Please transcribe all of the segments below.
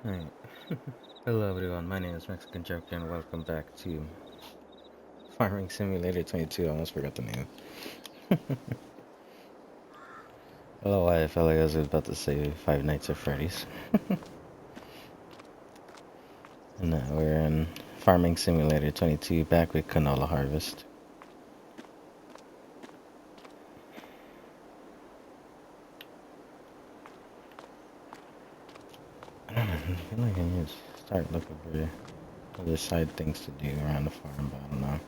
Hi. Hello everyone, my name is Mexican Joker and welcome back to Farming Simulator 22. I almost forgot the name. Hello, I felt like I was about to say Five Nights at Freddy's. And we're in Farming Simulator 22 back with canola harvest. I don't know, I feel like I need to start looking for other side things to do around the farm, but I don't know.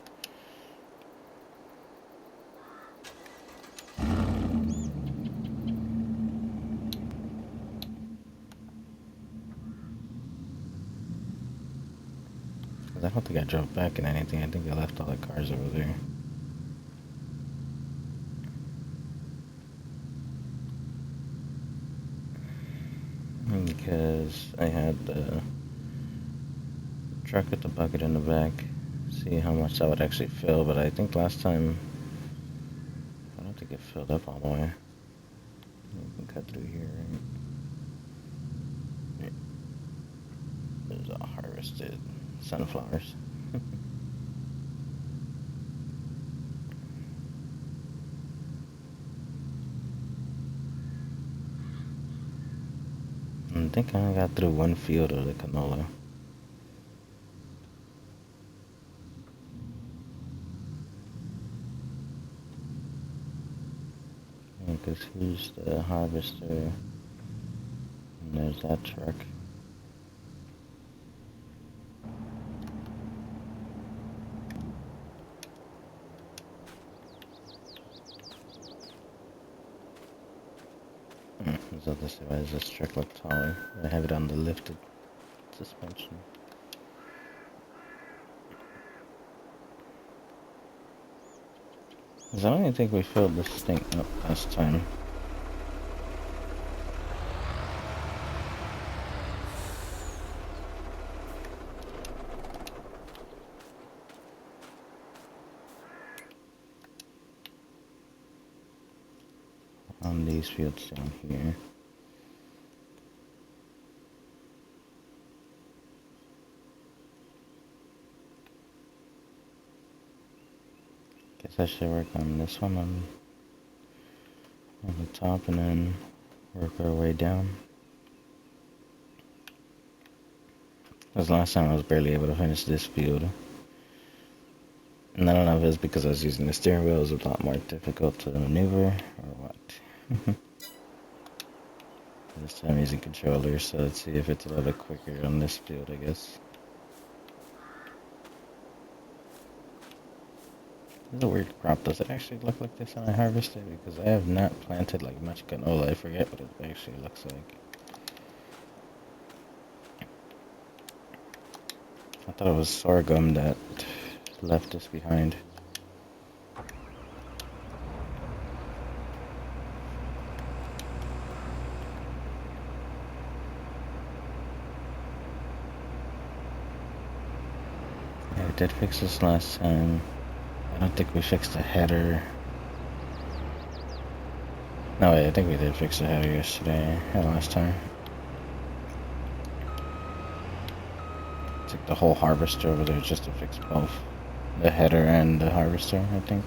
'Cause I don't think I drove back in anything. I think I left all the cars over there. Because I had the truck with the bucket in the back. See how much that would actually fill, but I think last time, I don't think it filled up all the way. We can cut through here, right? There's all harvested sunflowers. I think I only got through one field of the canola. Because here's the harvester, and there's that truck. So why does this truck look taller? I have it on the lifted suspension. Because I don't even think we filled this thing up last time. On these fields down here. Guess I should work on this one on the top and then work our way down. Because last time I was barely able to finish this field. And I don't know if it's because I was using the steering wheel, it was a lot more difficult to maneuver or what. This time I'm using controllers, so let's see if it's a little bit quicker on this field, I guess. This is a weird crop. Does it actually look like this when I harvest it? Because I have not planted like much canola. I forget what it actually looks like. I thought it was sorghum that left us behind. Yeah, we did fix this last time. I don't think we fixed the header. No, wait, I think we did fix the header yesterday, or last time. Took the whole harvester over there just to fix both the header and the harvester, I think.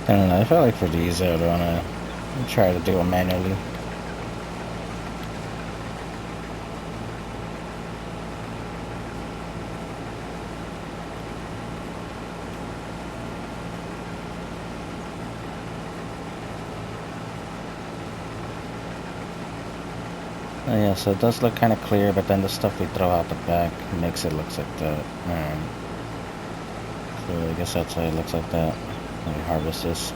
I don't know, I felt like for these I would want to try to do them manually. Oh yeah, so it does look kind of clear, but then the stuff we throw out the back makes it look like that. So I guess that's why it looks like that when we harvest this.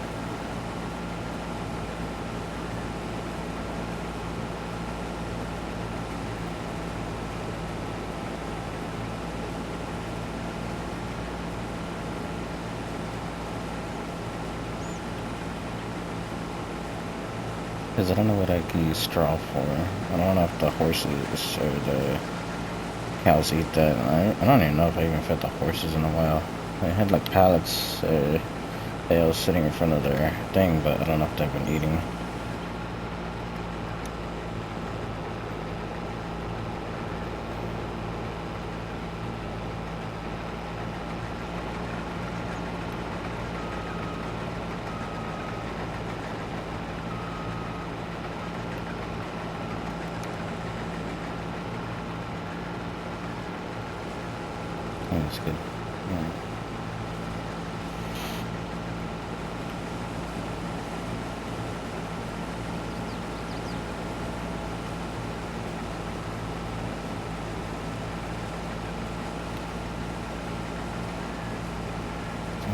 because I don't know what I can use straw for. I don't know if the horses or the cows eat that. I don't even know if I even fed the horses in a while. I had like pallets or bales sitting in front of their thing, but I don't know if they've been eating. Oh, that's good. Yeah.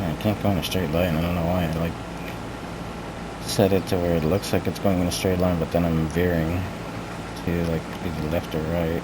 I can't go in a straight line. I don't know why. I like set it to where it looks like it's going in a straight line, but then I'm veering to like either left or right.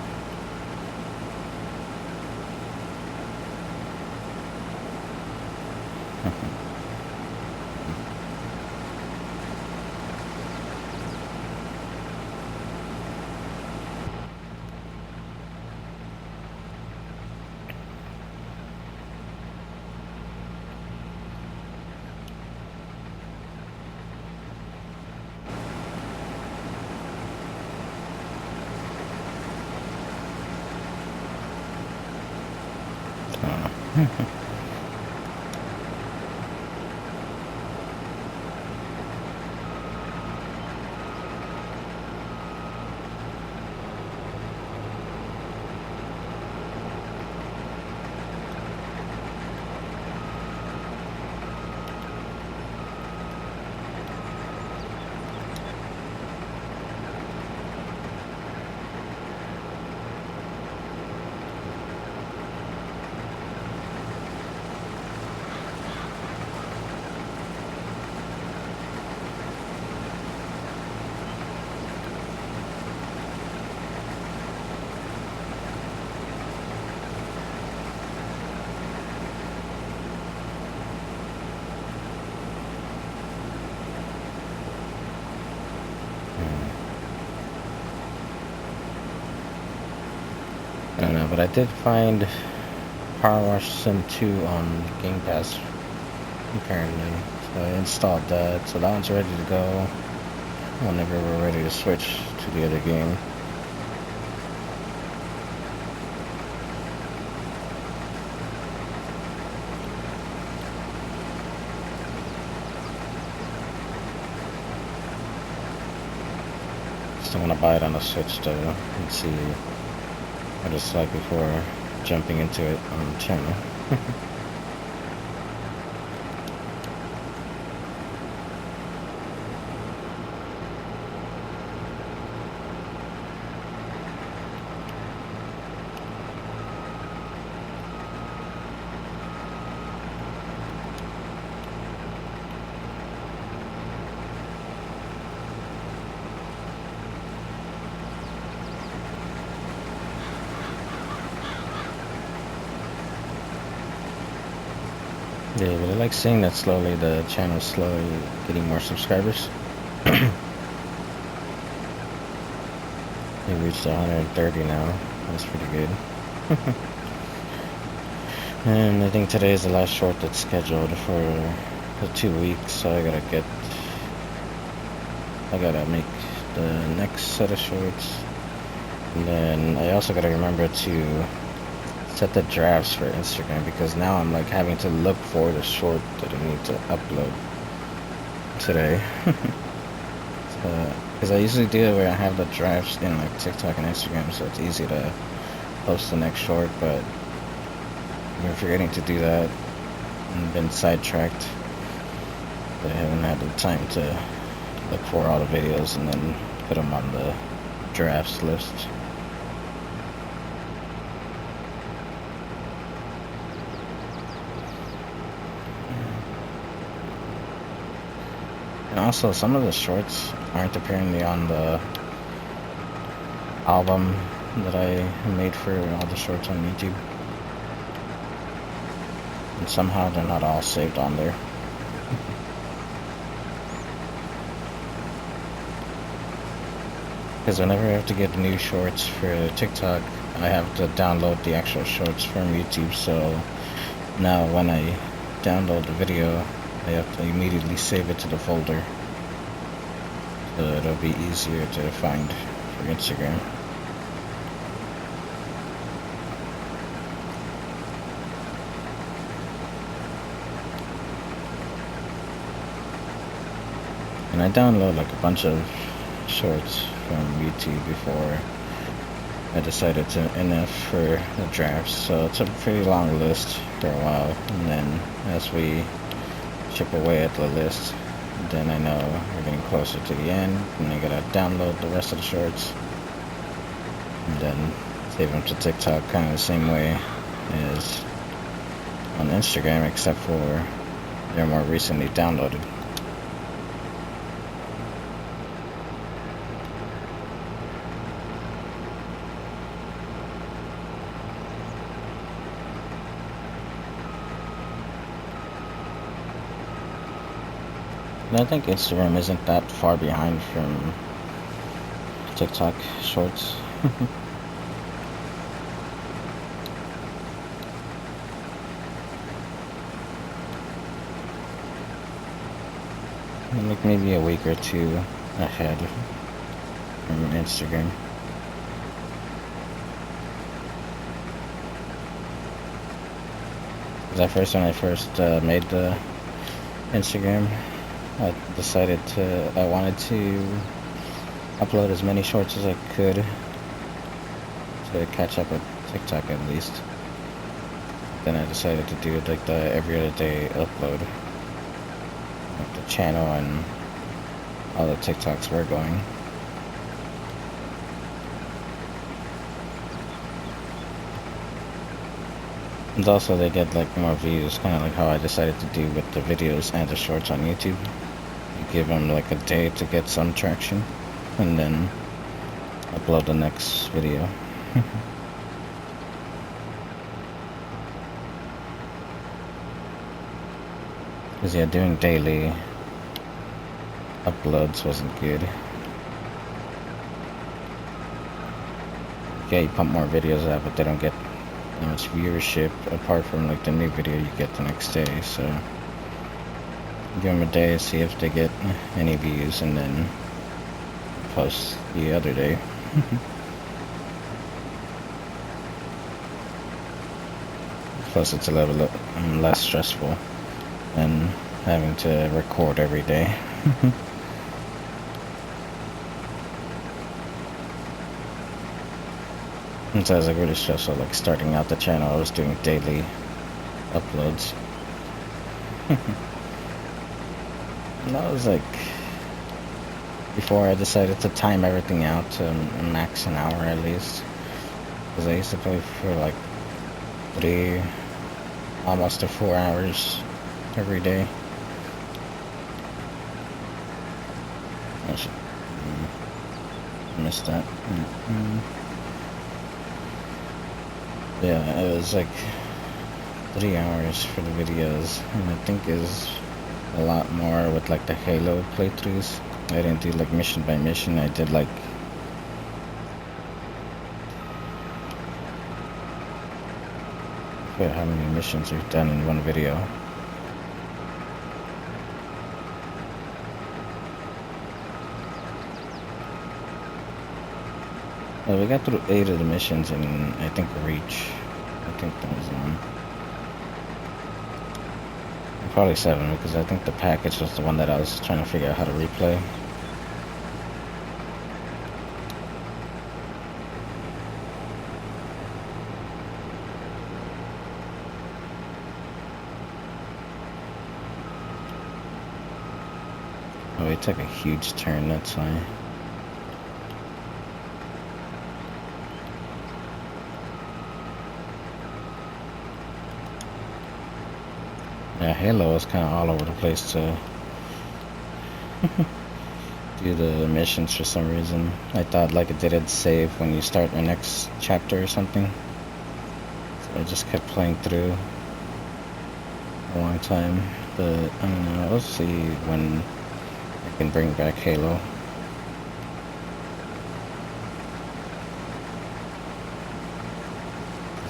I don't know, but I did find Power Wash Sim 2 on Game Pass, apparently. So I installed that, so that one's ready to go whenever we're ready to switch to the other game. Still want to buy it on the Switch though, and see what it's like before jumping into it on the channel. Yeah, but I like seeing that slowly the channel's slowly getting more subscribers. We reached 130 now. That's pretty good. And I think today is the last short that's scheduled for the 2 weeks, so I gotta make the next set of shorts. And then I also gotta remember to set the drafts for Instagram, because now I'm like having to look for the short that I need to upload today. Because I usually do it where I have the drafts in like TikTok and Instagram, so it's easy to post the next short, but I've been forgetting to do that and been sidetracked. But I haven't had the time to look for all the videos and then put them on the drafts list. And also, some of the shorts aren't apparently on the album that I made for all the shorts on YouTube. And somehow they're not all saved on there. Because whenever I have to get new shorts for TikTok, I have to download the actual shorts from YouTube. So now when I download the video, I have to immediately save it to the folder. So it'll be easier to find for Instagram. And I download like a bunch of shorts from YouTube before I decided to NF for the drafts. So it's a pretty long list for a while, and then as we chip away at the list, then I know we're getting closer to the end, and I gotta download the rest of the shorts and then save them to TikTok, kind of the same way as on Instagram, except for they're more recently downloaded. And I think Instagram isn't that far behind from TikTok shorts. Like maybe a week or two ahead from Instagram. Because when I first made the Instagram, I decided I wanted to upload as many shorts as I could to catch up with TikTok at least. Then I decided to do like the every other day upload. Like the channel and all the TikToks were going. And also they get like more views, kind of like how I decided to do with the videos and the shorts on YouTube. You give them like a day to get some traction, and then upload the next video. Because yeah, doing daily uploads wasn't good. Yeah, you pump more videos out, but they don't get that much viewership apart from like the new video you get the next day. So give them a day, see if they get any views, and then post the other day. Plus it's a little less stressful than having to record every day. It sounds like really stressful. Like starting out the channel, I was doing daily uploads. And that was like before I decided to time everything out to max an hour at least. Because I used to play for like 3, almost to 4 hours every day. I should miss that. Yeah, it was like 3 hours for the videos, and I think is a lot more with like the Halo playthroughs. I didn't do like mission by mission. I did like I forget how many missions we've done in one video. Well, we got through 8 of the missions in, I think, Reach. I think that was one. Probably 7, because I think the package was the one that I was trying to figure out how to replay. Oh, we took a huge turn, that's why. Yeah, Halo was kind of all over the place to do the missions for some reason. I thought like it didn't save when you start the next chapter or something. So I just kept playing through a long time. But I don't know, we'll see when I can bring back Halo.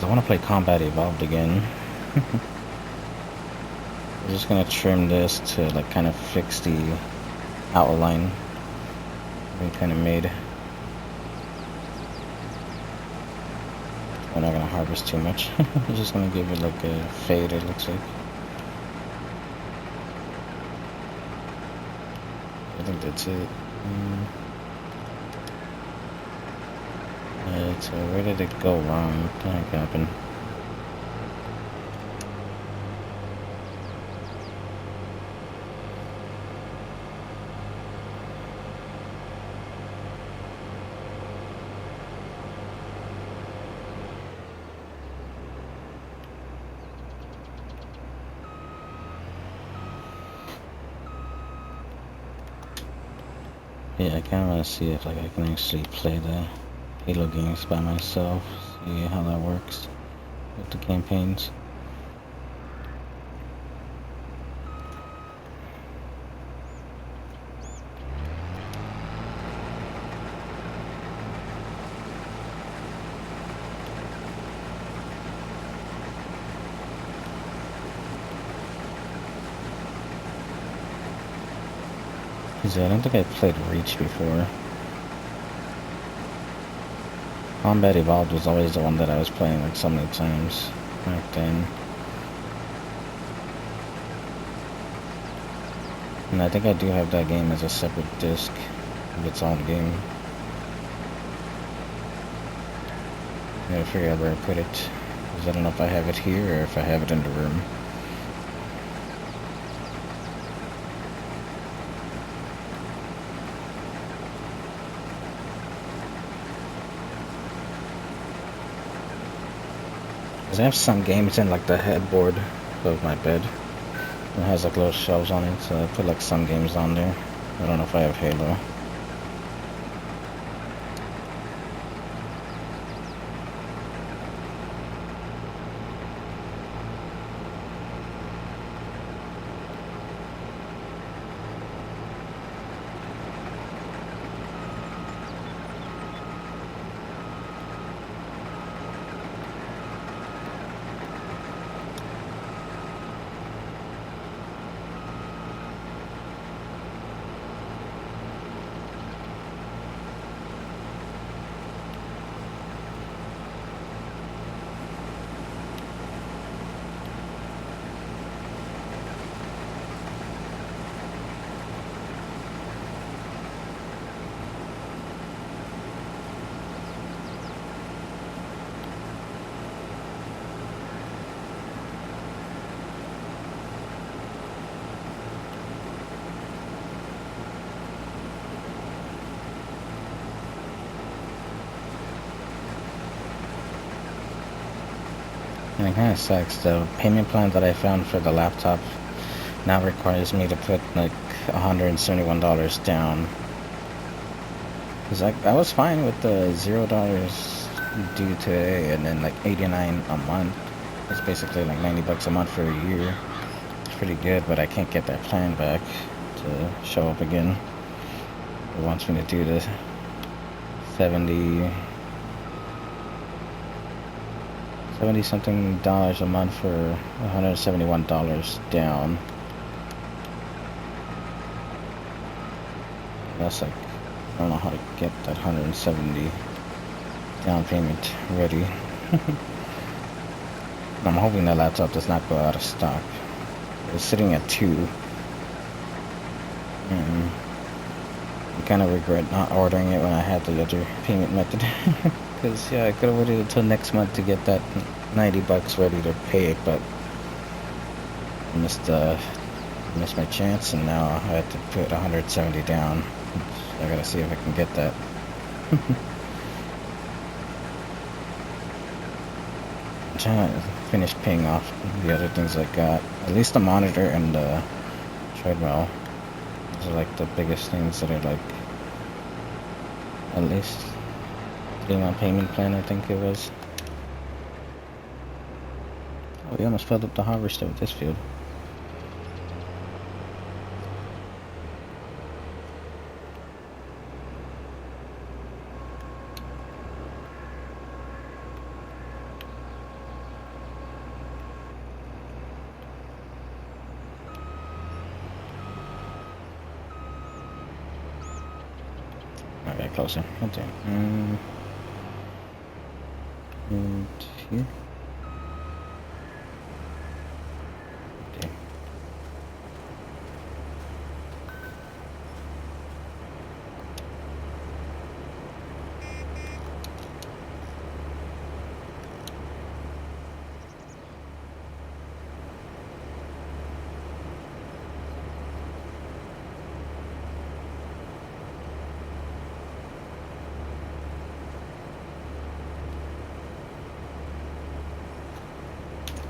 I want to play Combat Evolved again. I'm just gonna trim this to like kind of fix the outline we kind of made. We're not gonna harvest too much. We're just gonna give it like a fade, it looks like. I think that's it. So where did it go wrong? What the heck happened? Yeah, I kind of want to see if like I can actually play the Halo games by myself, see how that works with the campaigns. Cause I don't think I played Reach before. Combat Evolved was always the one that I was playing like so many times back then. And I think I do have that game as a separate disc of its own game. I gotta figure out where I put it. Cause I don't know if I have it here or if I have it in the room. Cause I have some games in like the headboard of my bed. It has like little shelves on it, so I put like some games on there. I don't know if I have Halo. And it kind of sucks. The payment plan that I found for the laptop now requires me to put like $171 down. Cause I was fine with the $0 due today, and then like 89 a month. It's basically like 90 bucks a month for a year. It's pretty good, but I can't get that plan back to show up again. It wants me to do the 70 something dollars a month for $171 down. That's like, I don't know how to get that 170 down payment ready. I'm hoping that laptop does not go out of stock. It's sitting at 2. And I kind of regret not ordering it when I had the other payment method. Because yeah, I could have waited until next month to get that 90 bucks ready to pay it, but I missed my chance, and now I have to put 170 down. I gotta see if I can get that. I'm trying to finish paying off the other things I got. At least the monitor and the treadmill. Those are like the biggest things that are like at least 3-month payment plan, I think it was. Oh, we almost filled up the harvester with this field. closer. Okay. And here. Okay.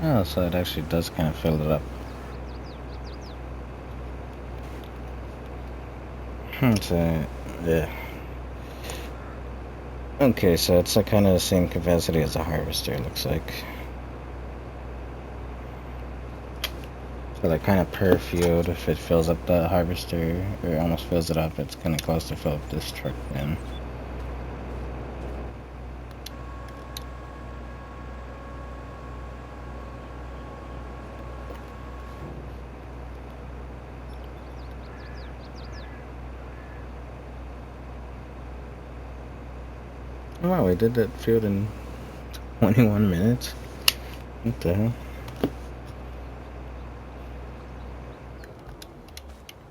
Oh, so it actually does kind of fill it up. So, yeah. Okay, so it's like kind of the same capacity as a harvester, looks like. So like kind of per field, if it fills up the harvester, or almost fills it up, it's kind of close to fill up this truck then. Wow, we did that field in 21 minutes? What the hell?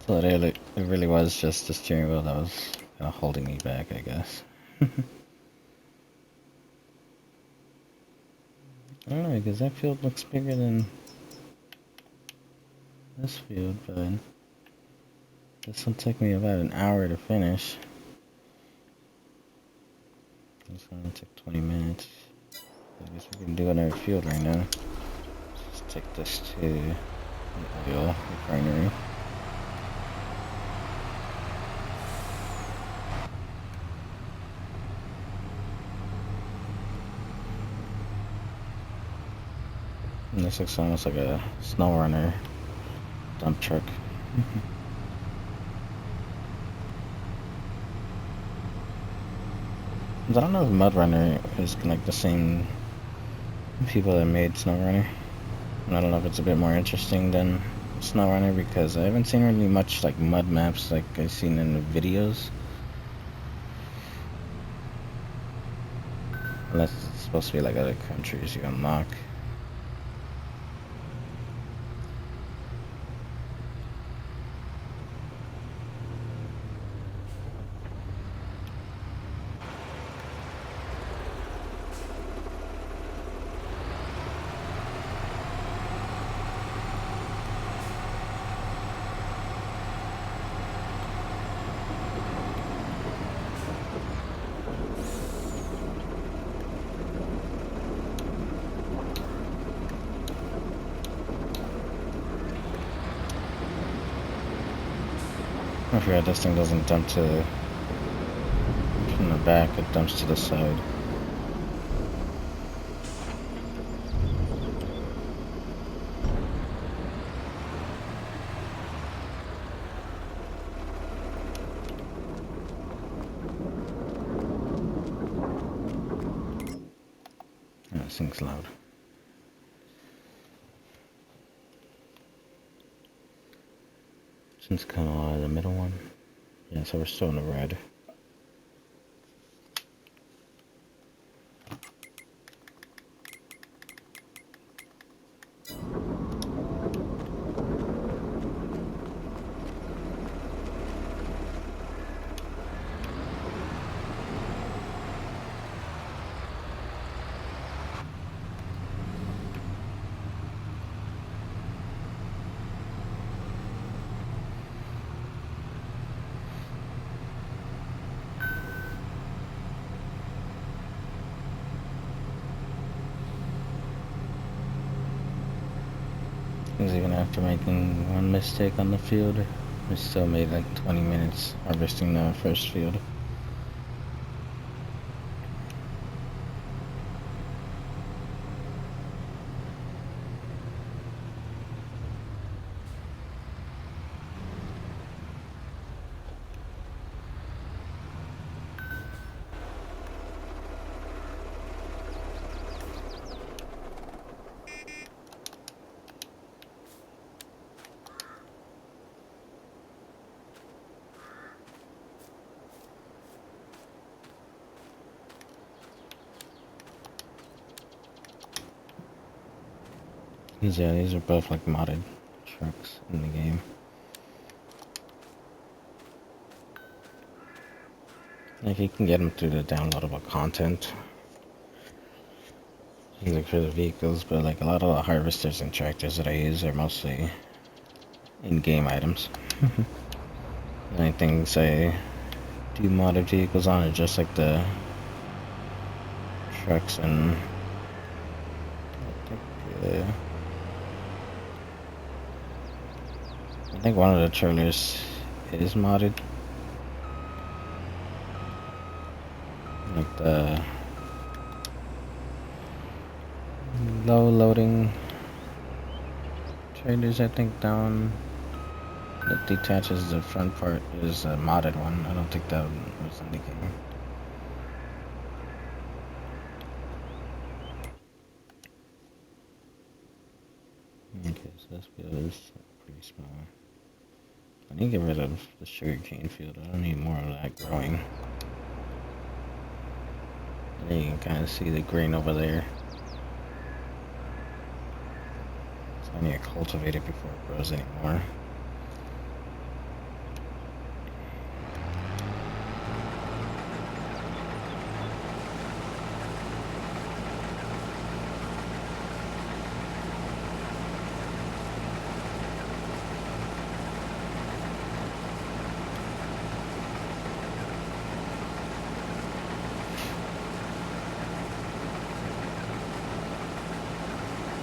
So it really was just the steering wheel that was kind of holding me back, I guess. I don't know, because that field looks bigger than this field, but this will take me about an hour to finish. This one will take 20 minutes. I guess we can do another field right now. Just take this to the oil refinery. And this looks almost like a snow runner dump truck. I don't know if Mud Runner is like the same people that made Snow Runner. I don't know if it's a bit more interesting than Snow Runner because I haven't seen really much like mud maps like I've seen in the videos. Unless it's supposed to be like other countries you unlock. I forgot this thing doesn't dump to from the back, it dumps to the side. Oh, this thing's loud. Since Canola, the middle one. Yeah, so we're still in the red. Because even after making one mistake on the field, we still made like 20 minutes harvesting the first field. Yeah, these are both like modded trucks in the game. If you can get them through the downloadable content, like for the vehicles, but like a lot of the harvesters and tractors that I use are mostly in-game items. The only things I do modded vehicles on are just like the trucks and I think one of the trailers is modded. Like the low loading trailers, I think down that detaches the front part is a modded one. I don't think that was in the game. Okay, so this field is pretty small. I need to get rid of the sugarcane field. I don't need more of that growing. And then you can kind of see the grain over there. So I need to cultivate it before it grows anymore.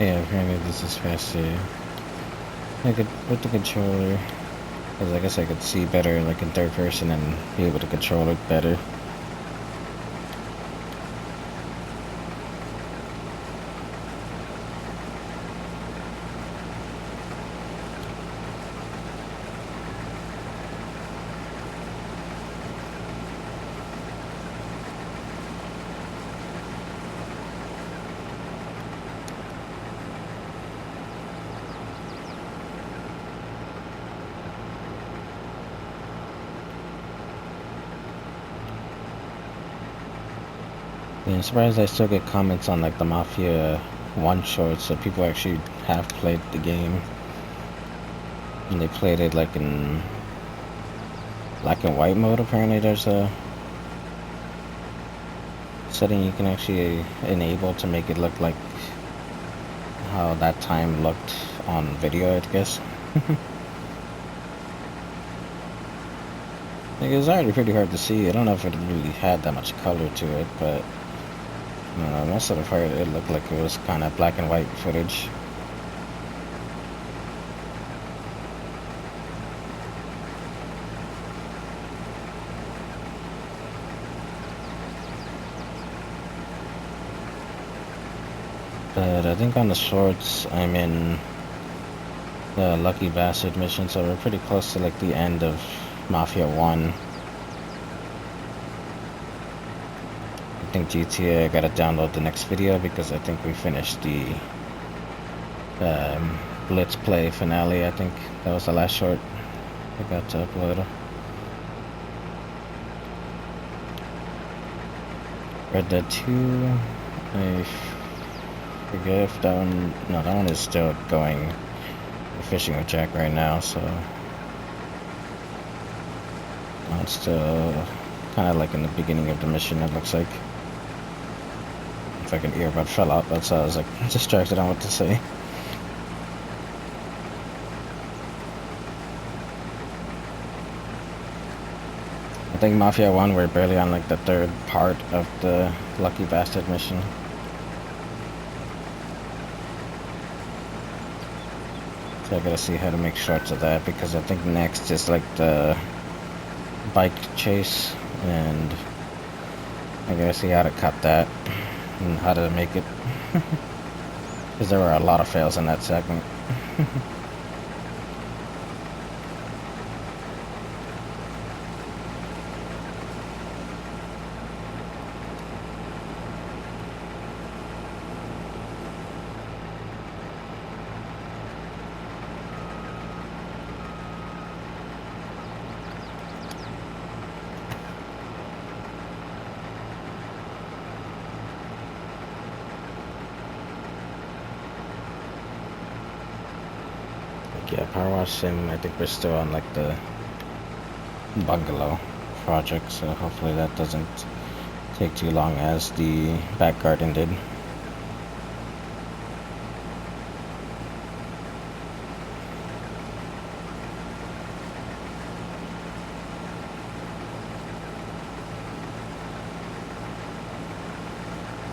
Yeah, apparently this is faster. I could with the controller, because I guess I could see better like in third person and be able to control it better. Yeah, I'm surprised I still get comments on like the Mafia 1 shorts, so people actually have played the game. And they played it like in black and white mode. Apparently there's a setting you can actually enable to make it look like how that time looked on video, I guess. Like, it was already pretty hard to see. I don't know if it really had that much color to it, but I don't know, most of the part it looked like it was kind of black and white footage. But I think on the shorts, I'm in the Lucky Bastard mission, so we're pretty close to like the end of Mafia 1. I think GTA, I gotta download the next video because I think we finished the Blitz Play finale. I think that was the last short I got to upload. Red Dead 2, I forget if that one, no, that one is still going. We're fishing with Jack right now, so it's still kind of like in the beginning of the mission, it looks like. If I can earbud fell out, that's why I was like distracted on what to say. I think Mafia 1, we're barely on like the third part of the Lucky Bastard mission. So I gotta see how to make shorts of that, because I think next is like the bike chase, and I gotta see how to cut that and how to make it, because there were a lot of fails in that segment. Yeah, Power Wash Sim, I think we're still on like the bungalow project, so hopefully that doesn't take too long as the back garden did.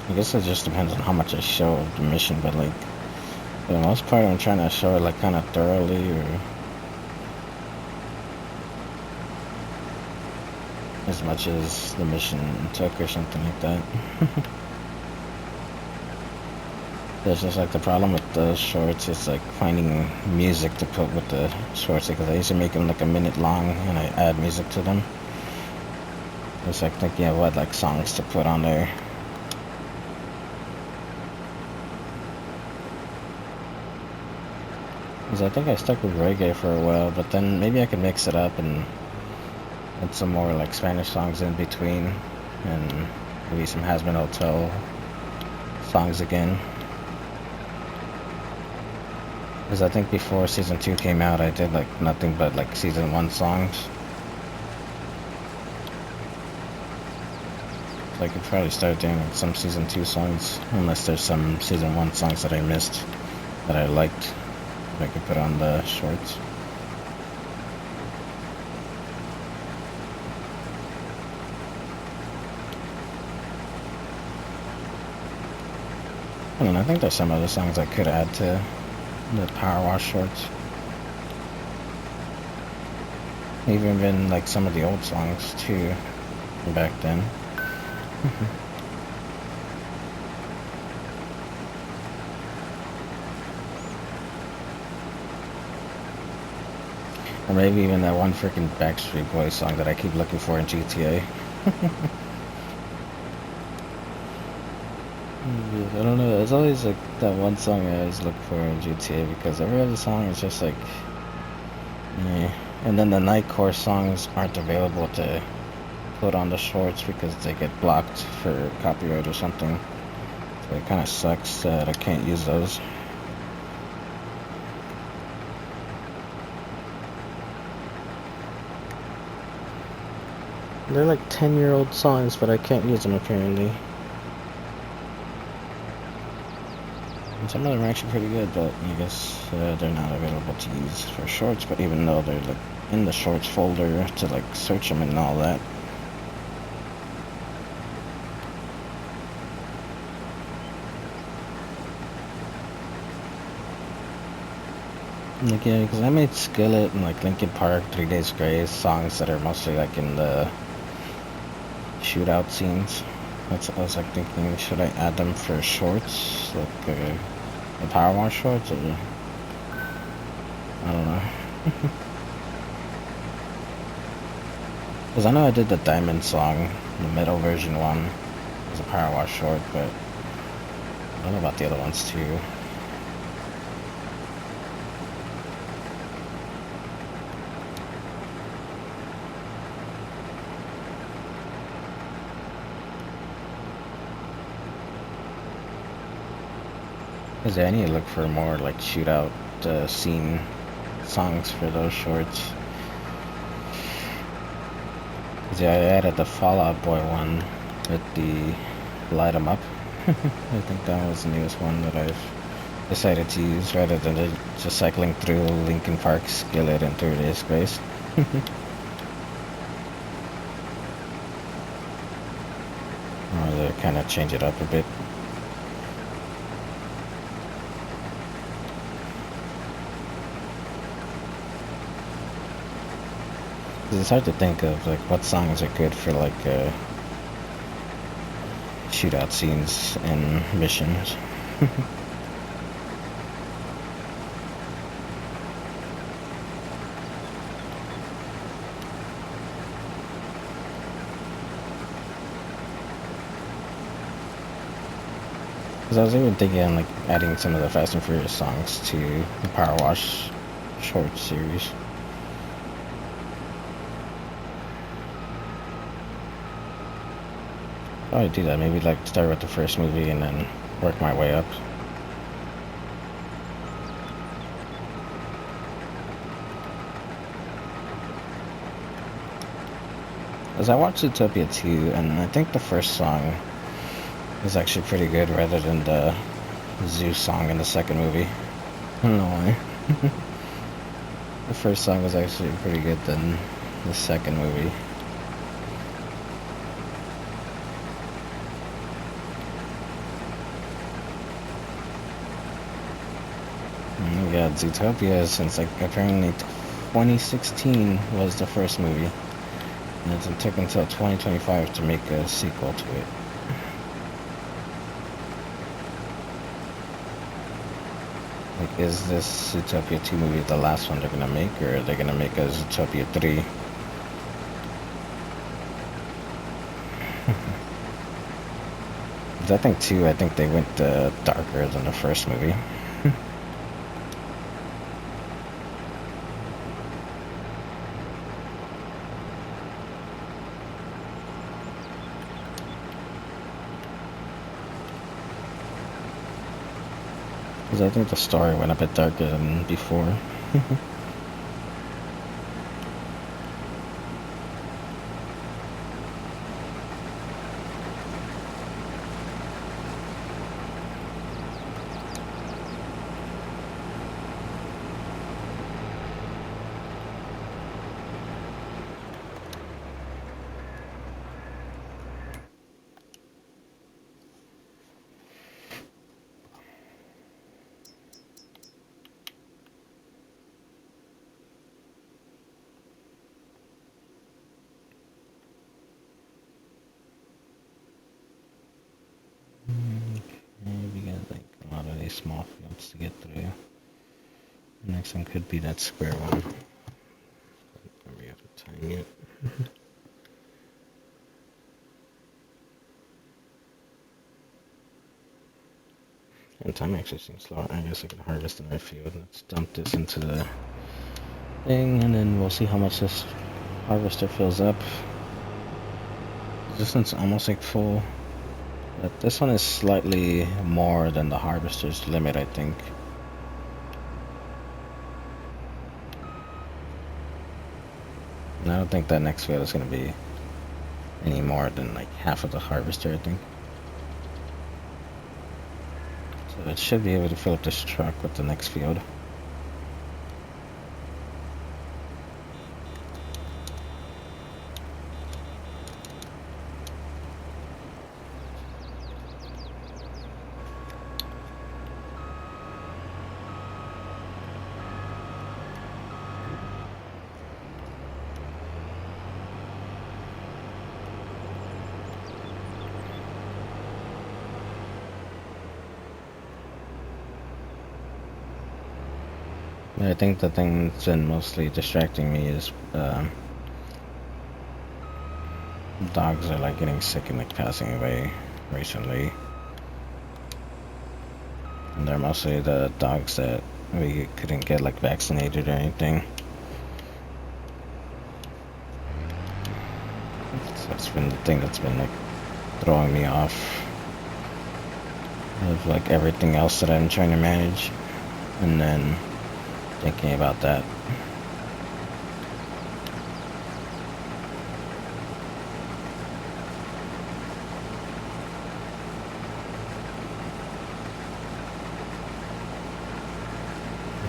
I guess it just depends on how much I show of the mission, but like for the most part I'm trying to show it like kind of thoroughly or as much as the mission took or something like that. That's just like the problem with the shorts, it's like finding music to put with the shorts, because I used to make them like a minute long and I add music to them. It's like thinking of what like songs to put on there. Because I think I stuck with reggae for a while, but then maybe I could mix it up and add some more like Spanish songs in between, and maybe some Hasbin Hotel songs again. Because I think before season 2 came out, I did like nothing but like season 1 songs. So I could probably start doing like some season 2 songs, unless there's some season 1 songs that I missed that I liked that I could put on the shorts. I don't know, I think there's some other songs I could add to the Power Wash shorts. Even been like some of the old songs too from back then. Or maybe even that one freaking Backstreet Boys song that I keep looking for in GTA. I don't know, it's always like that one song I always look for in GTA, because every other song is just like, yeah. And then the Nightcore songs aren't available to put on the shorts because they get blocked for copyright or something. So it kind of sucks that I can't use those. They're like 10-year-old songs, but I can't use them apparently. And some of them are actually pretty good, but I guess they're not available to use for shorts. But even though they're like in the shorts folder to like search them and all that. Like, yeah, because I made Skillet and like Linkin Park, 3 Days Grace songs that are mostly like in the shootout scenes. That's what I was like thinking, should I add them for shorts, like the Power Wash shorts, or I don't know. Because I know I did the Diamond song, the middle version one, as a Power Wash short, but I don't know about the other ones too. Because I need to look for more like shootout scene songs for those shorts. Because yeah, I added the Fall Out Boy one with the Light 'em Up. I think that was the newest one that I've decided to use rather than just cycling through Linkin Park, Skillet, and 3 Days Grace. Or they kind of change it up a bit. It's hard to think of like what songs are good for like shootout scenes and missions. Because I was even thinking of like adding some of the Fast and Furious songs to the Power Wash short series. Probably do that. Maybe like start with the first movie and then work my way up. Because I watched Utopia 2, and I think the first song is actually pretty good rather than the Zeus song in the second movie. I don't know why. The first song was actually pretty good than the second movie. Yeah, Zootopia since like apparently 2016 was the first movie, and it took until 2025 to make a sequel to it. Like, is this Zootopia 2 movie the last one they're gonna make, or are they gonna make a Zootopia 3? I think 2, I think they went darker than the first movie. Because I think the story went a bit darker than before. We got like a lot of these small fields to get through. The next one could be that square one. We have to time it. And time actually seems slow. I guess I can harvest in my field. Let's dump this into the thing, and then we'll see how much this harvester fills up. This one's almost like full. But this one is slightly more than the harvester's limit, I think. And I don't think that next field is going to be any more than like half of the harvester, I think. So it should be able to fill up this truck with the next field. I think the thing that's been mostly distracting me is dogs are like getting sick and like passing away recently. And they're mostly the dogs that we couldn't get like vaccinated or anything. So that's been the thing that's been like throwing me off of like everything else that I'm trying to manage, and then thinking about that.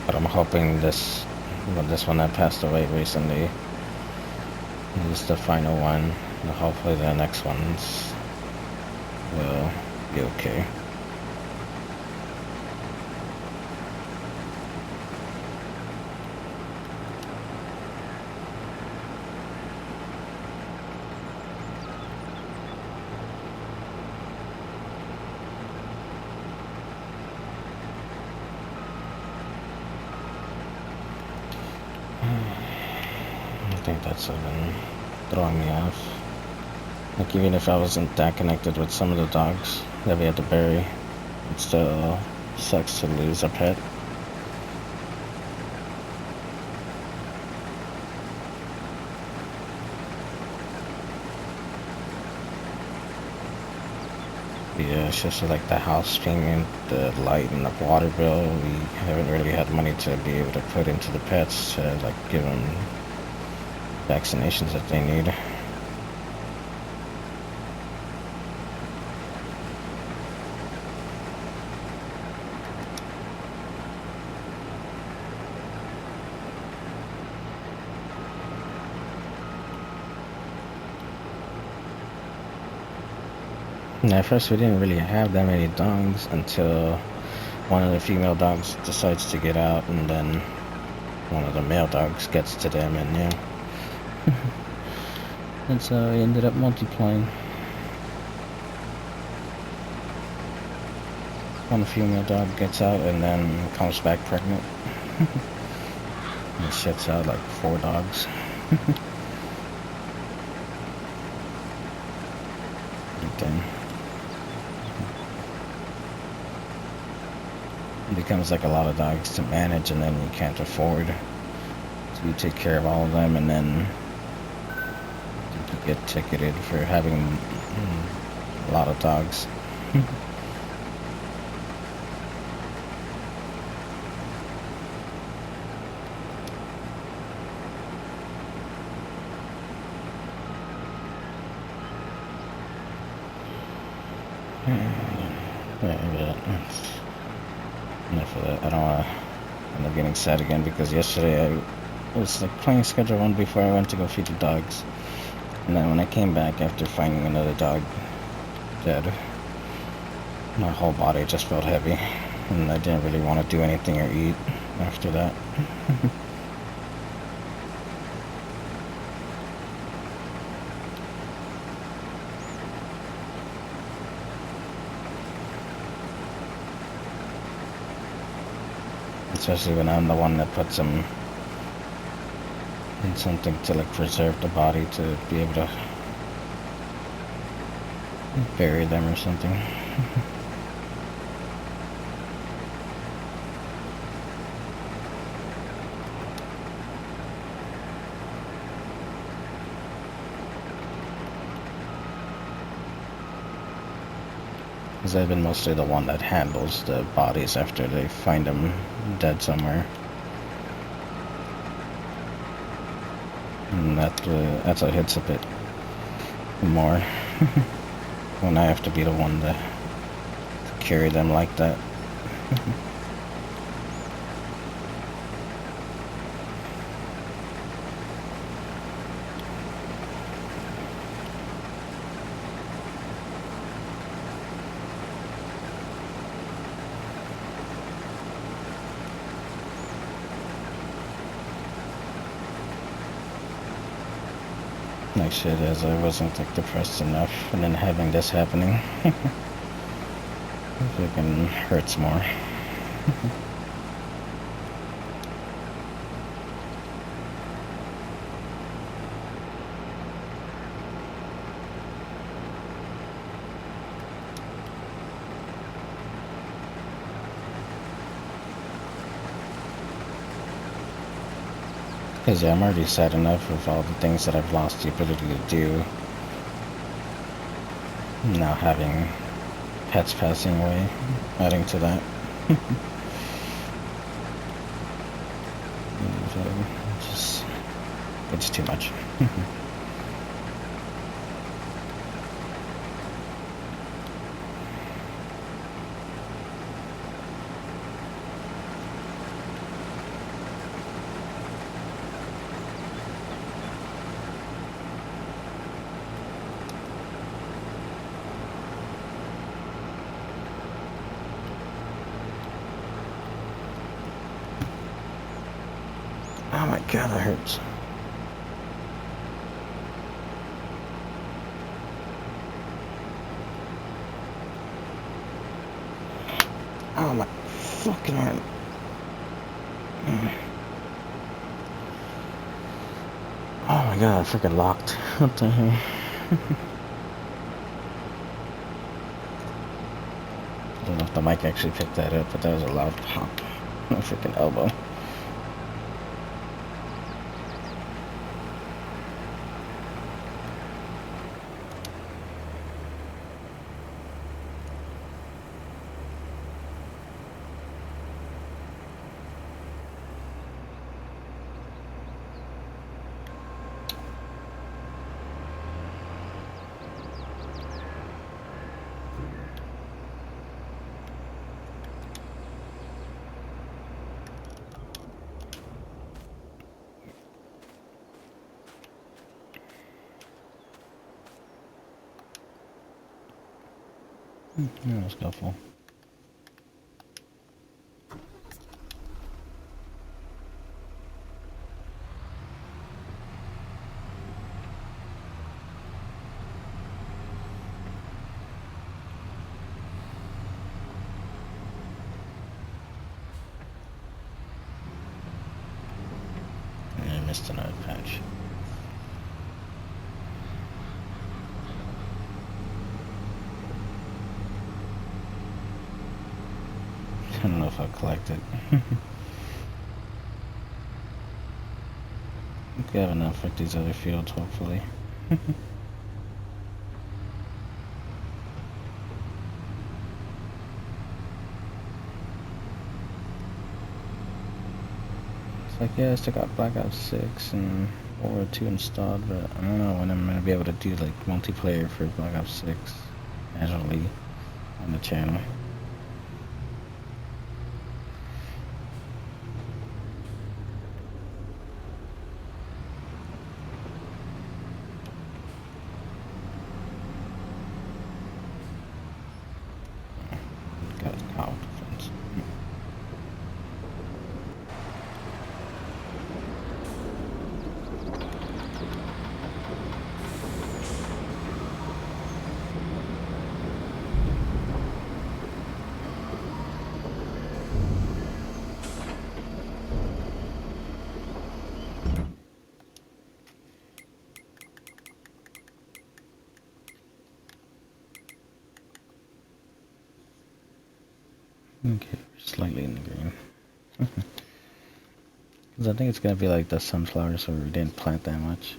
But I'm hoping this one that passed away recently is the final one, and hopefully the next ones will be okay. I think that's been throwing me off. Like, even if I wasn't that connected with some of the dogs that we had to bury, it still sucks to lose a pet. Yeah, it's just like the house payment, the light and the water bill. We haven't really had money to be able to put into the pets to like give them vaccinations that they need. And at first, we didn't really have that many dogs until one of the female dogs decides to get out, and then one of the male dogs gets to them, and yeah. And so we ended up multiplying. One female dog gets out and then comes back pregnant. And shits out like 4 dogs. And then it becomes like a lot of dogs to manage, and then you can't afford to take care of all of them, and then you get ticketed for having a lot of dogs. Enough of that. I don't want to end up getting sad again, because yesterday I was like playing Schedule 1 before I went to go feed the dogs. And then when I came back after finding another dog dead, my whole body just felt heavy. And I didn't really want to do anything or eat after that. Especially when I'm the one that puts them in something to like preserve the body, to be able to bury them or something. Because I've been mostly the one that handles the bodies after they find them dead somewhere. And that's what hits a bit more. When I have to be the one to carry them like that. Like shit, as I wasn't like depressed enough, and then having this happening, it fucking hurts more. Because yeah, I'm already sad enough with all the things that I've lost the ability to do. Now having pets passing away, adding to that. It's too much. Oh my god, that hurts. Oh my fucking arm. Oh my god, I freaking locked. What the hell? I don't know if the mic actually picked that up, but that was a loud pop. My freaking elbow. Let's go full. I missed another patch. I don't know if I'll collect it. We have enough with these other fields, hopefully. Looks like, yeah, I still got Black Ops 6 and World War 2 installed, but I don't know when I'm gonna be able to do like multiplayer for Black Ops 6 casually on the channel. Got a cow defense. Okay, we're slightly in the green. Because I think it's gonna be like the sunflowers where we didn't plant that much.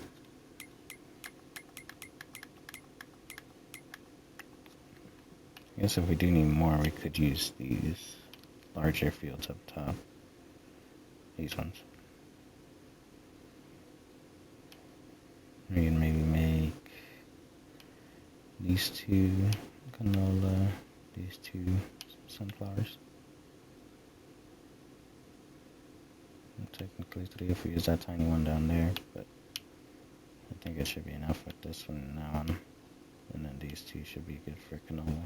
I guess if we do need more, we could use these larger fields up top. These ones. We can maybe make these two canola, these two sunflowers. And technically 3 if we use that tiny one down there, but I think it should be enough with this one now on. And then these two should be good for canola.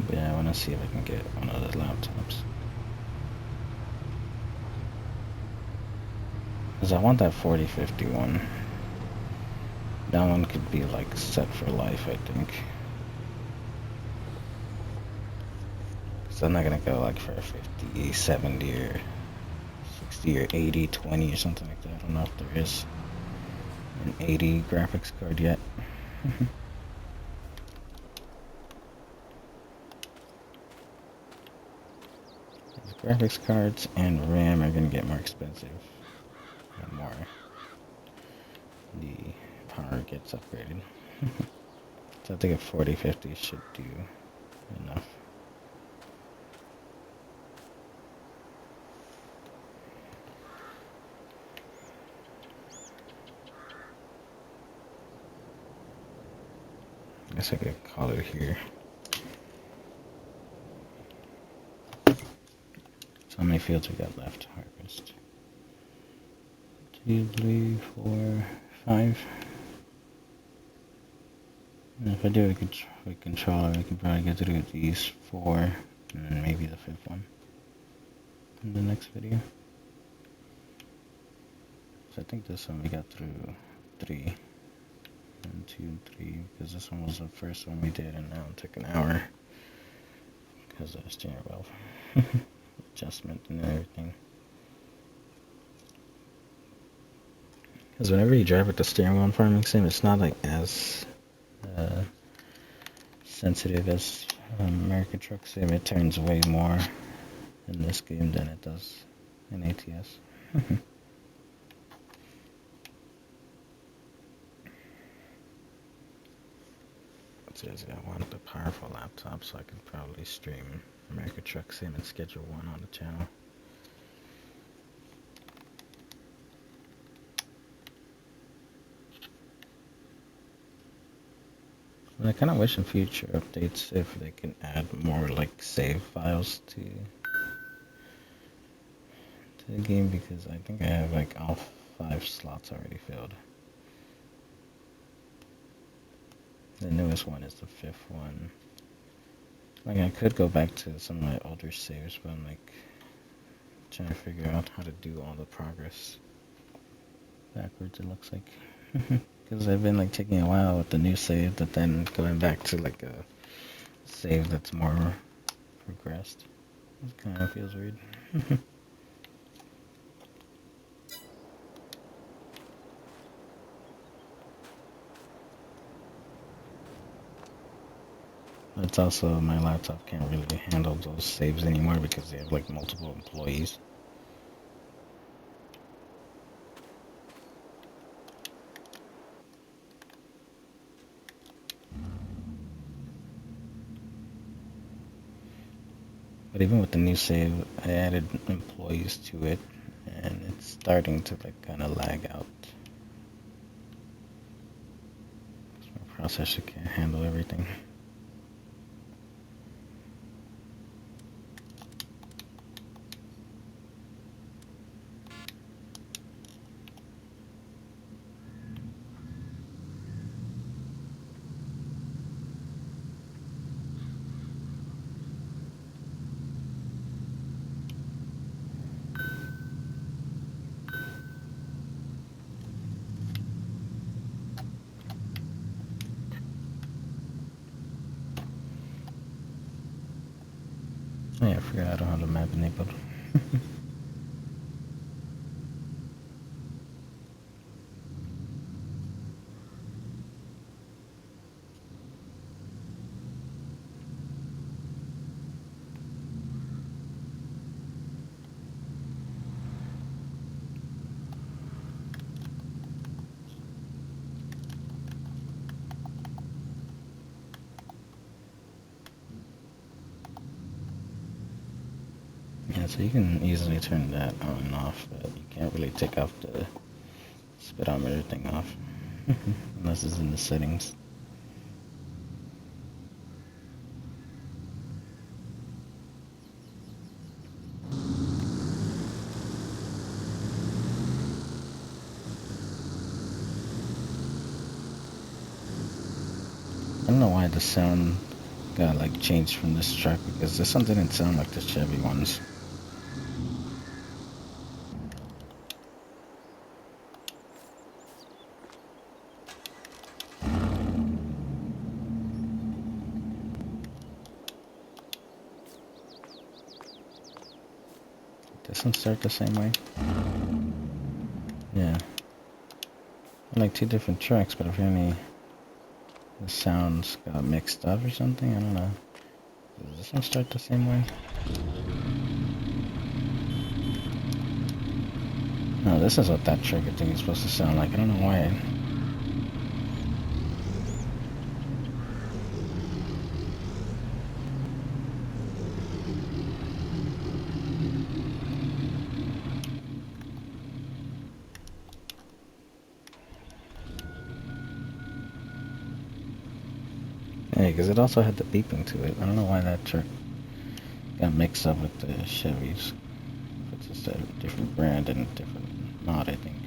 But yeah, I want to see if I can get one of the laptops. Because I want that 4050 one. That one could be like set for life, I think. Because I'm not going to go like for a 50, 70 or 60 or 80, 20 or something like that. I don't know if there is an 80 graphics card yet. Graphics cards and RAM are going to get more expensive the more the power gets upgraded. So I think a 4050 should do enough. I guess I could call it here. So how many fields we got left to harvest? 2, 3, 4, 5. And if I do it with controller, I can probably get through these 4 and then maybe the 5th one in the next video. So I think this one we got through 3. 1, 2, 3, because this one was the first one we did, and now it took an hour because of the steering wheel adjustment and everything. Because whenever you drive with the steering wheel in Farming Sim, it's not like as sensitive as American Truck Sim. It turns way more in this game than it does in ATS. says I want a powerful laptop so I can probably stream America Truck Sim and Schedule 1 on the channel. And I kind of wish in future updates if they can add more like save files to the game, because I think I have like all 5 slots already filled. The newest one is the 5th one. Like I could go back to some of my older saves, but I'm like trying to figure out how to do all the progress backwards, it looks like. Because I've been like taking a while with the new save, but then going back to like a save that's more progressed. It kind of feels weird. It's also my laptop can't really handle those saves anymore because they have like multiple employees. But even with the new save, I added employees to it, and it's starting to like kind of lag out. My processor can't handle everything. Oh yeah, I forgot I don't have the map enabled. Yeah, so you can easily turn that on and off, but you can't really take off the speedometer thing off. Unless it's in the settings. I don't know why the sound got like changed from this truck, because this one didn't sound like the Chevy ones. This one start the same way? Yeah. They're like 2 different trucks, but apparently the sounds got mixed up or something, I don't know. Does this one start the same way? No, this is what that trigger thing is supposed to sound like. I don't know why. Yeah, because it also had the beeping to it. I don't know why that truck got mixed up with the Chevys. It's just a different brand and a different mod, I think.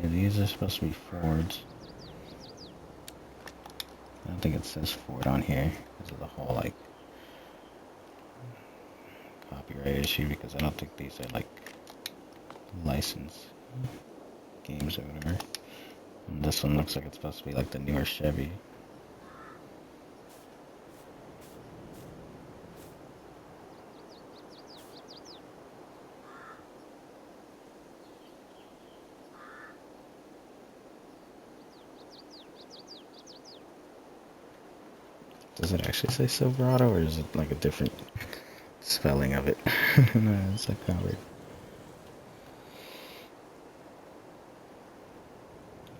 Yeah, these are supposed to be Fords. I don't think it says Ford on here because of the whole like copyright issue, because I don't think these are like licensed games or whatever. And this one looks like it's supposed to be like the newer Chevy. Does it actually say Silverado, or is it like a different spelling of it? No, it's like kind of weird.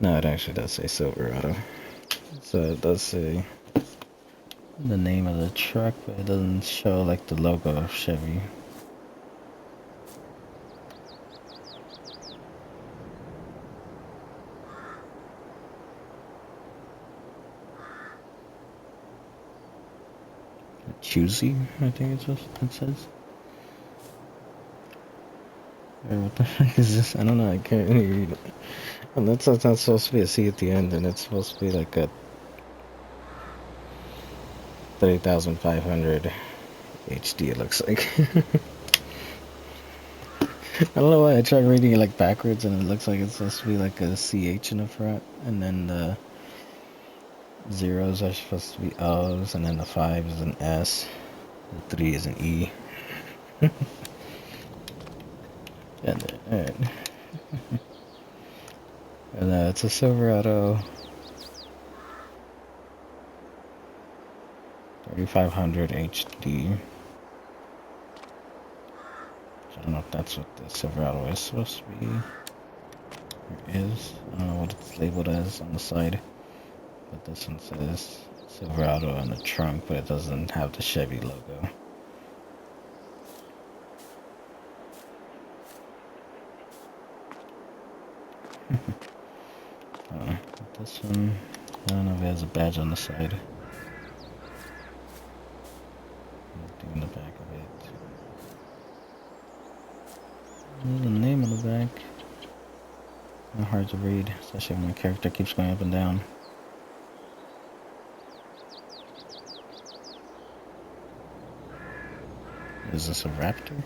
No, it actually does say Silverado. So it does say the name of the truck, but it doesn't show like the logo of Chevy. Choosy, I think it says. Or what the heck is this? I don't know, I can't really read it. And that's not supposed to be a C at the end, and it's supposed to be like a 30,500 HD, it looks like. I don't know why I tried reading it like backwards, and it looks like it's supposed to be like a CH in the front, and then the zeros are supposed to be O's, and then the 5 is an S, the 3 is an E. Alright. And it's a Silverado 3500 HD. I don't know if that's what the Silverado is supposed to be. Or is. I don't know what it's labeled as on the side. But this one says Silverado on the trunk, but it doesn't have the Chevy logo. This one, I don't know if it has a badge on the side. Nothing in the back of it. There's a name on the back. Not hard to read, especially when the character keeps going up and down. Is this a Raptor?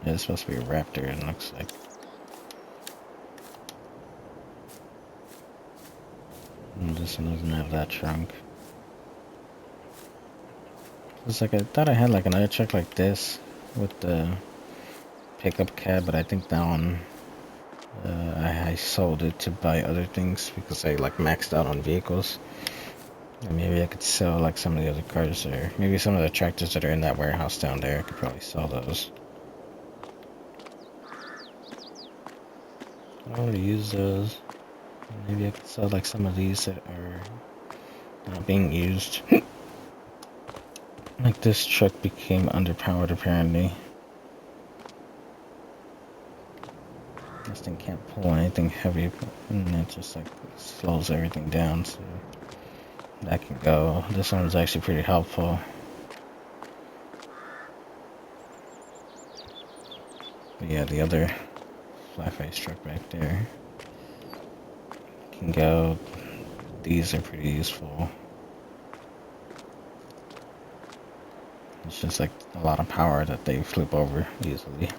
Yeah, it's supposed to be a Raptor, it looks like. And this one doesn't have that trunk. It's like I thought I had like another truck like this with the pickup cab, but I think that one I sold it to buy other things because I like maxed out on vehicles. And maybe I could sell like some of the other cars, or maybe some of the tractors that are in that warehouse down there. I could probably sell those. I already use those. Maybe I could sell like some of these that are not being used. Like this truck became underpowered apparently. This thing can't pull anything heavy, and it just like slows everything down, so that can go. This one's actually pretty helpful. But yeah, the other flat face truck back there can go. These are pretty useful. It's just like a lot of power that they flip over easily.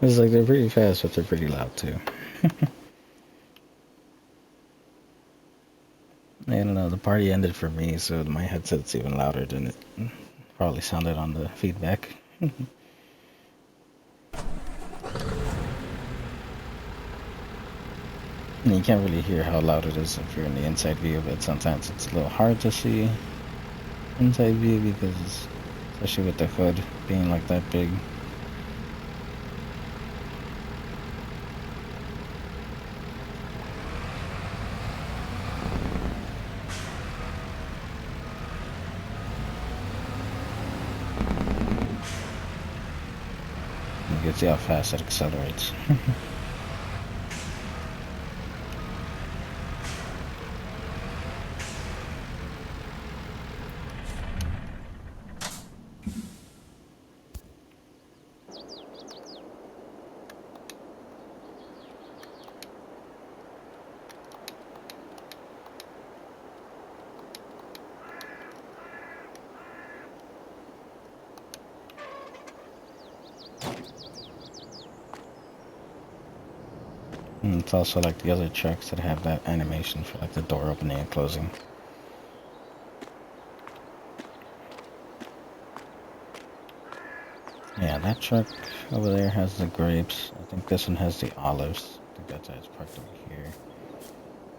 It's like they're pretty fast, but they're pretty loud too. I don't know, the party ended for me, so my headset's even louder than it probably sounded on the feedback. And you can't really hear how loud it is if you're in the inside view, but sometimes it's a little hard to see inside view because, especially with the hood being like that big. You can see how fast it accelerates. And it's also like the other trucks that have that animation for like the door opening and closing. Yeah, that truck over there has the grapes. I think this one has the olives. I think that's why it's parked over here.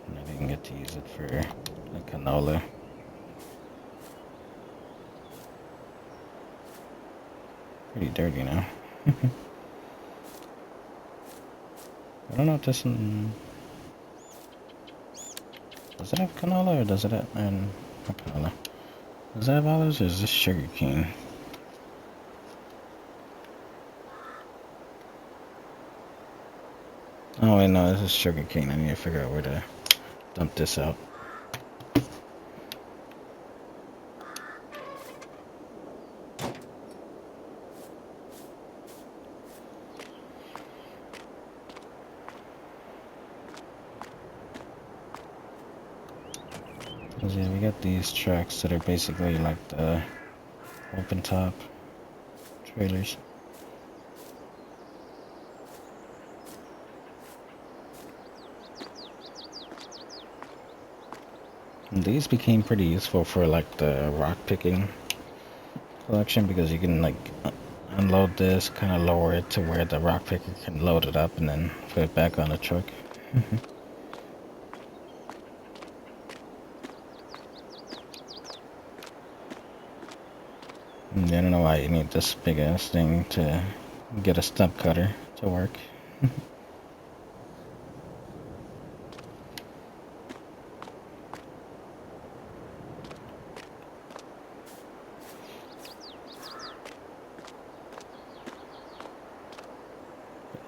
And I didn't get to use it for the canola. Pretty dirty now. I don't know if this one... Does it have canola or does it have... not canola. Does it have olives or is this sugar cane? Oh wait, no, this is sugar cane. I need to figure out where to dump this out. Yeah, we got these trucks that are basically like the open top trailers. And these became pretty useful for like the rock picking collection because you can like unload this, kind of lower it to where the rock picker can load it up and then put it back on the truck. And I don't know why you need this big ass thing to get a stump cutter to work.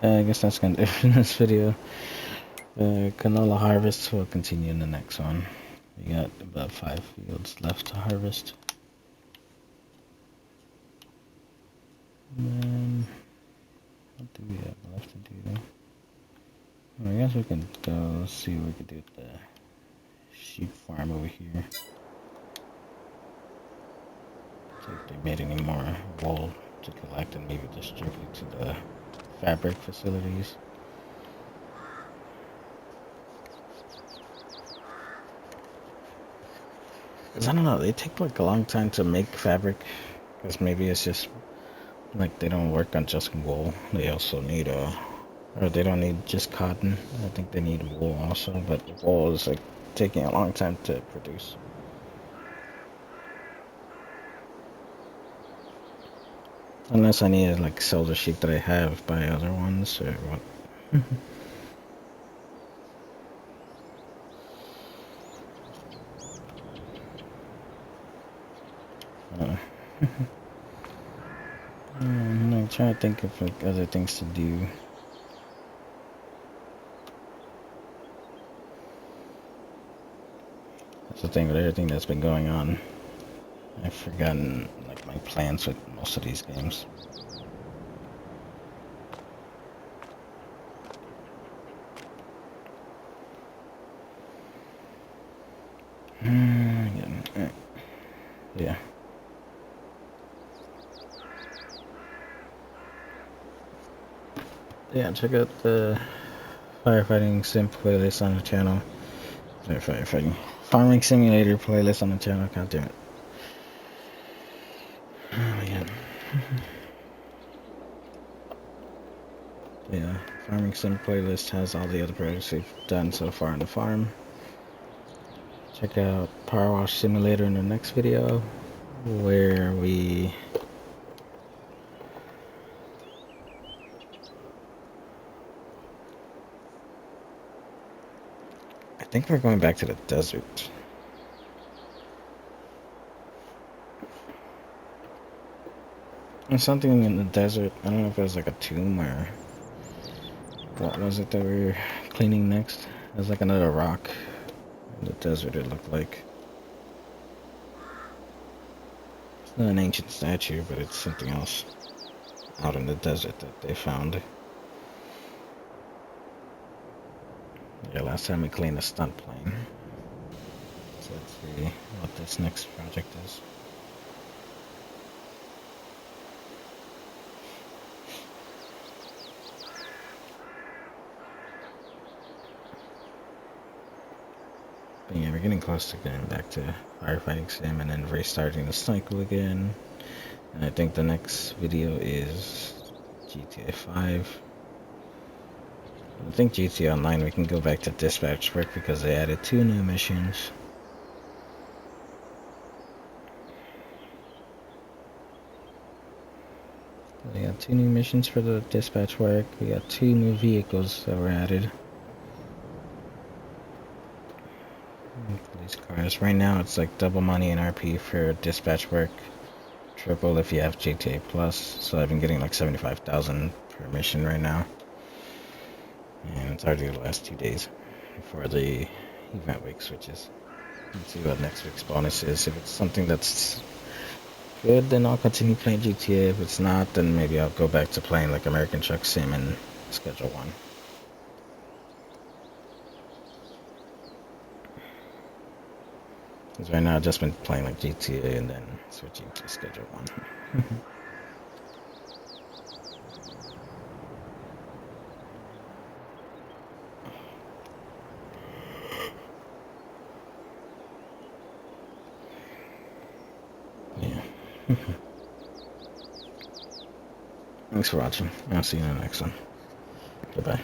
I guess that's gonna do it in this video. The canola harvest will continue in the next one. We got about 5 fields left to harvest. And then, what do we have left to do? Well, I guess we can go see what we can do with the sheep farm over here. See if they made any more wool to collect and maybe distribute to the fabric facilities. Cause I don't know, they take like a long time to make fabric. Cause maybe it's just like they don't work on just wool. They also need or they don't need just cotton. I think they need wool also, but wool is like taking a long time to produce. Unless I need to like sell the sheep that I have, buy other ones or what. I'm trying to think of like other things to do. That's the thing with everything that's been going on. I've forgotten like my plans with most of these games. Yeah. Yeah, check out the firefighting sim playlist on the channel. Sorry, firefighting. Farming simulator playlist on the channel. God damn it. Oh man. Yeah, farming sim playlist has all the other projects we've done so far on the farm. Check out Power Wash Simulator in the next video, where we I think we're going back to the desert. There's something in the desert. I don't know if it was like a tomb or what was it that we were cleaning next. There's like another rock in the desert, it looked like. It's not an ancient statue, but it's something else out in the desert that they found. Yeah, last time we cleaned a stunt plane. So let's see what this next project is. we're getting close to getting back to firefighting sim and then restarting the cycle again. And I think the next video is GTA 5. I think GTA Online we can go back to dispatch work because they added 2 new missions. We got 2 new missions for the dispatch work. We got 2 new vehicles that were added. Police cars. Right now it's like double money in RP for dispatch work. Triple if you have GTA Plus. So I've been getting like 75,000 per mission right now. And it's already the last 2 days before the event week switches. Let's see what next week's bonus is. If it's something that's good, then I'll continue playing GTA. If it's not, then maybe I'll go back to playing like American Truck Sim and Schedule 1. Because right now I've just been playing like GTA and then switching to Schedule 1. Yeah. Thanks for watching. I'll see you in the next one. Goodbye.